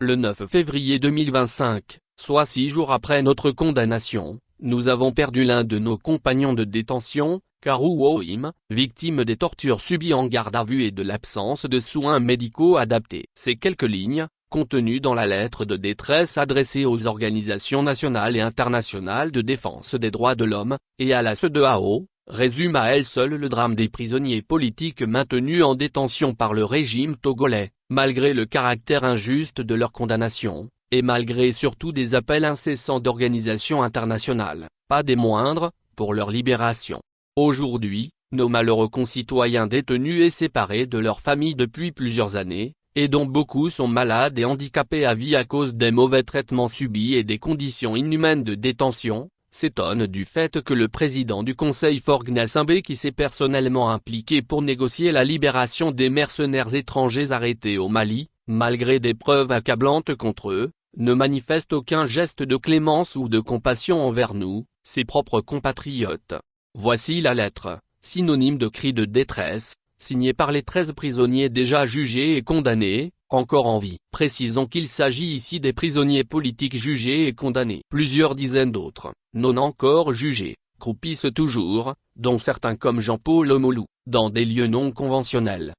Le 9 février 2025, soit 6 jours après notre condamnation, nous avons perdu l'un de nos compagnons de détention, Karou Ohim, victime des tortures subies en garde à vue et de l'absence de soins médicaux adaptés. Ces quelques lignes, contenues dans la lettre de détresse adressée aux organisations nationales et internationales de défense des droits de l'homme, et à la CEDEAO, résument à elles seules le drame des prisonniers politiques maintenus en détention par le régime togolais, malgré le caractère injuste de leur condamnation, et malgré surtout des appels incessants d'organisations internationales, pas des moindres, pour leur libération. Aujourd'hui, nos malheureux concitoyens détenus et séparés de leurs familles depuis plusieurs années, et dont beaucoup sont malades et handicapés à vie à cause des mauvais traitements subis et des conditions inhumaines de détention, s'étonnent du fait que le président du Conseil Faure Gnassingbé, qui s'est personnellement impliqué pour négocier la libération des mercenaires étrangers arrêtés au Mali, malgré des preuves accablantes contre eux, ne manifeste aucun geste de clémence ou de compassion envers nous, ses propres compatriotes. Voici la lettre, synonyme de cri de détresse, signée par les 13 prisonniers déjà jugés et condamnés, encore en vie. Précisons qu'il s'agit ici des prisonniers politiques jugés et condamnés. Plusieurs dizaines d'autres, non encore jugés, croupissent toujours, dont certains comme Jean-Paul Omolou, dans des lieux non conventionnels.